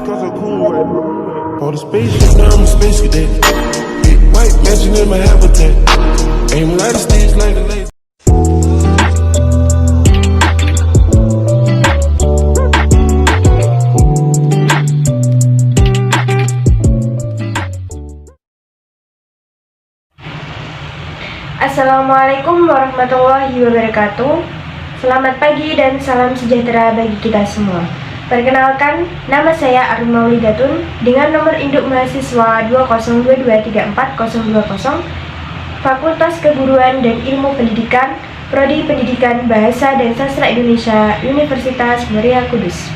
cause I'm cool with it. For the spaceship, now I'm a space cadet. Big white mansion in my habitat. Aim light of stage like a laser. Assalamualaikum warahmatullahi wabarakatuh. Selamat pagi dan salam sejahtera bagi kita semua. Perkenalkan, nama saya Arun Maulidatun dengan nomor induk mahasiswa 202234020, Fakultas Keguruan dan Ilmu Pendidikan, Prodi Pendidikan Bahasa dan Sastra Indonesia, Universitas Muria Kudus.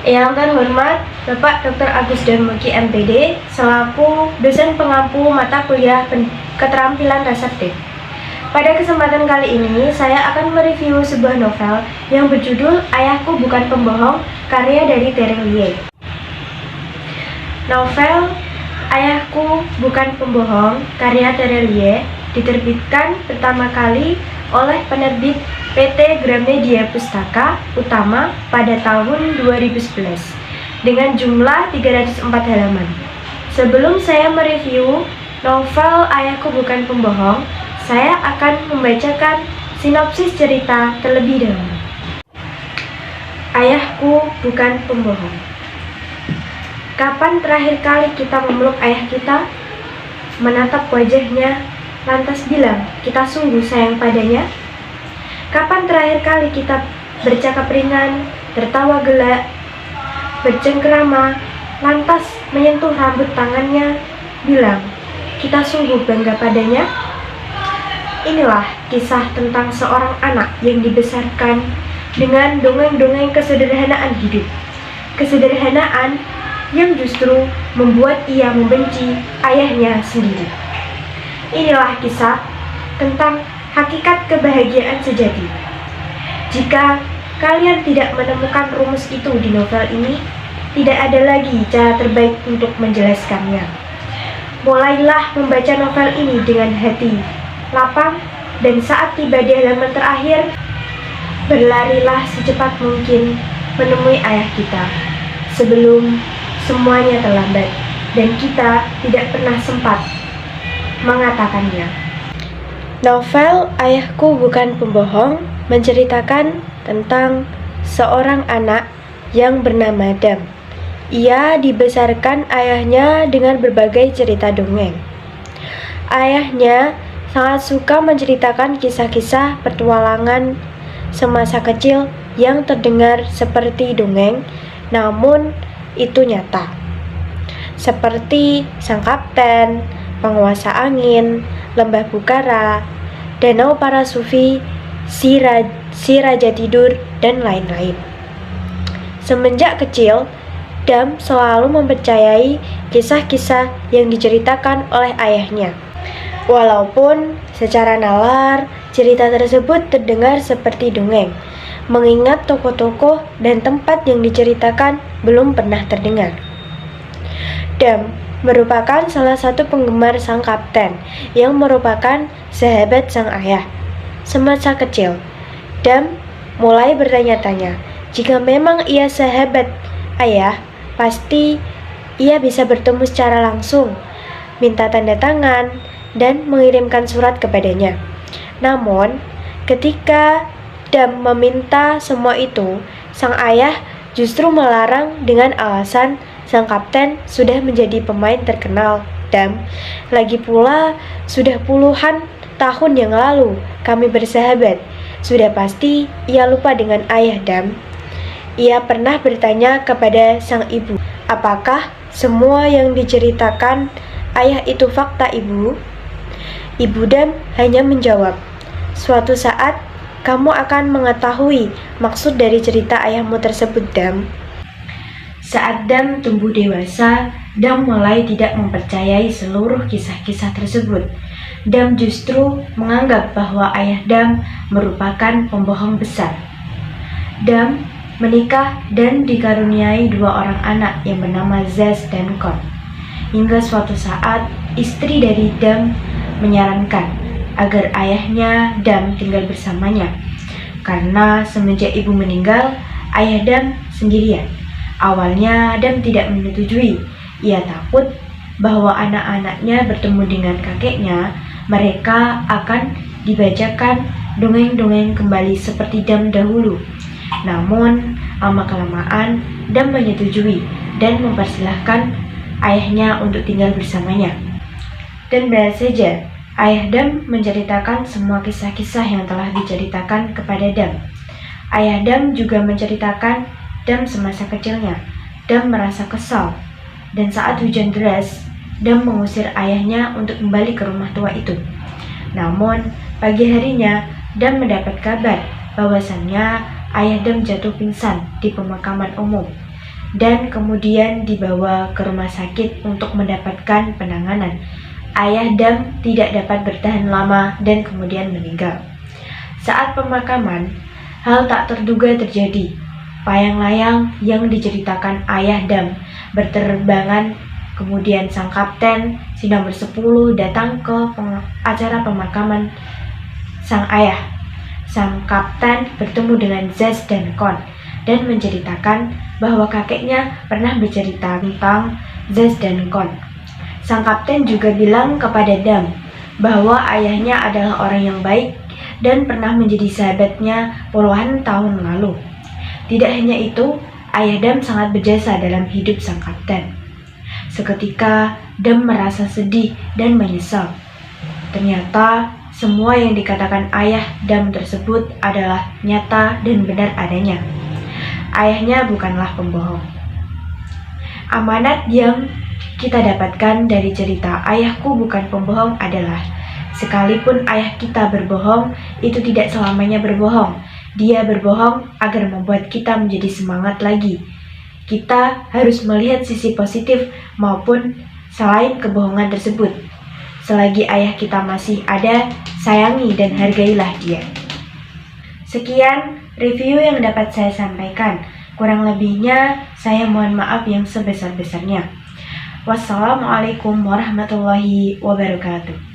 Yang terhormat Bapak Dr. Agus Darmoeki MPD selaku dosen pengampu mata kuliah keterampilan reseptif. Pada kesempatan kali ini saya akan mereview sebuah novel yang berjudul Ayahku Bukan Pembohong karya dari Terelie. Novel Ayahku Bukan Pembohong karya Terelie diterbitkan pertama kali oleh penerbit PT Gramedia Pustaka Utama pada tahun 2011 dengan jumlah 304 halaman. Sebelum saya mereview novel Ayahku Bukan Pembohong, saya akan membacakan sinopsis cerita terlebih dahulu. Ayahku bukan pembohong. Kapan terakhir kali kita memeluk ayah kita, menatap wajahnya, lantas bilang kita sungguh sayang padanya? Kapan terakhir kali kita bercakap ringan, tertawa gelak, bercengkerama, lantas menyentuh rambut tangannya, bilang kita sungguh bangga padanya? Inilah kisah tentang seorang anak yang dibesarkan dengan dongeng-dongeng kesederhanaan hidup. Kesederhanaan yang justru membuat ia membenci ayahnya sendiri. Inilah kisah tentang hakikat kebahagiaan sejati. Jika kalian tidak menemukan rumus itu di novel ini, tidak ada lagi cara terbaik untuk menjelaskannya. Mulailah membaca novel ini dengan hati lapang, dan saat tiba di halaman terakhir, berlarilah secepat mungkin menemui ayah kita sebelum semuanya terlambat dan kita tidak pernah sempat mengatakannya. Novel Ayahku Bukan Pembohong menceritakan tentang seorang anak yang bernama Dam. Ia dibesarkan ayahnya dengan berbagai cerita dongeng. Ayahnya sangat suka menceritakan kisah-kisah petualangan semasa kecil yang terdengar seperti dongeng, namun itu nyata. Seperti Sang Kapten, Penguasa Angin, Lembah Bukara, Danau Para Sufi, Si Raja Tidur, dan lain-lain. Semenjak kecil, Dam selalu mempercayai kisah-kisah yang diceritakan oleh ayahnya. Walaupun secara nalar, cerita tersebut terdengar seperti dongeng, mengingat tokoh-tokoh dan tempat yang diceritakan belum pernah terdengar. Dam merupakan salah satu penggemar Sang Kapten yang merupakan sahabat sang ayah. Semasa kecil, Dam mulai bertanya-tanya, jika memang ia sahabat ayah, pasti ia bisa bertemu secara langsung, minta tanda tangan, dan mengirimkan surat kepadanya. Namun, ketika Dam meminta semua itu, sang ayah justru melarang dengan alasan Sang Kapten sudah menjadi pemain terkenal. Dam, lagi pula sudah puluhan tahun yang lalu kami bersahabat. Sudah pasti ia lupa dengan ayah, Dam. Ia pernah bertanya kepada sang ibu, apakah semua yang diceritakan ayah itu fakta, Ibu? Ibu Dam hanya menjawab, suatu saat kamu akan mengetahui maksud dari cerita ayahmu tersebut, Dam. Saat Dam tumbuh dewasa, Dam mulai tidak mempercayai seluruh kisah-kisah tersebut. Dam justru menganggap bahwa ayah Dam merupakan pembohong besar. Dam menikah dan dikaruniai 2 orang anak yang bernama Zaz dan Kon. Hingga suatu saat, istri dari Dam menyarankan agar ayahnya Dam tinggal bersamanya, karena semenjak ibu meninggal, ayah Dam sendirian. Awalnya Adam tidak menyetujui. Ia takut bahwa anak-anaknya bertemu dengan kakeknya, mereka akan dibacakan dongeng-dongeng kembali seperti Adam dahulu. Namun, lama-kelamaan Adam menyetujui dan mempersilahkan ayahnya untuk tinggal bersamanya. Dan benar saja, ayah Adam menceritakan semua kisah-kisah yang telah diceritakan kepada Adam. Ayah Adam juga menceritakan Adam semasa kecilnya. Adam merasa kesal, dan saat hujan deras, Adam mengusir ayahnya untuk kembali ke rumah tua itu. Namun, pagi harinya, Adam mendapat kabar bahwasannya ayah Adam jatuh pingsan di pemakaman umum dan kemudian dibawa ke rumah sakit untuk mendapatkan penanganan. Ayah Adam tidak dapat bertahan lama dan kemudian meninggal. Saat pemakaman, hal tak terduga terjadi. Layang-layang yang diceritakan ayah Adam berterbangan, kemudian sang kapten si nomor 10 datang ke acara pemakaman sang ayah. Sang kapten bertemu dengan Zez dan Kon dan menceritakan bahwa kakeknya pernah bercerita tentang Zez dan Kon. Sang kapten juga bilang kepada Adam bahwa ayahnya adalah orang yang baik dan pernah menjadi sahabatnya puluhan tahun lalu. Tidak hanya itu, ayah Adam sangat berjasa dalam hidup sang kapten. Seketika, Adam merasa sedih dan menyesal. Ternyata, semua yang dikatakan ayah Adam tersebut adalah nyata dan benar adanya. Ayahnya bukanlah pembohong. Amanat yang kita dapatkan dari cerita Ayahku Bukan Pembohong adalah, sekalipun ayah kita berbohong, itu tidak selamanya berbohong. Dia berbohong agar membuat kita menjadi semangat lagi. Kita harus melihat sisi positif maupun selain kebohongan tersebut. Selagi ayah kita masih ada, sayangi dan hargailah dia. Sekian review yang dapat saya sampaikan. Kurang lebihnya, saya mohon maaf yang sebesar-besarnya. Wassalamualaikum warahmatullahi wabarakatuh.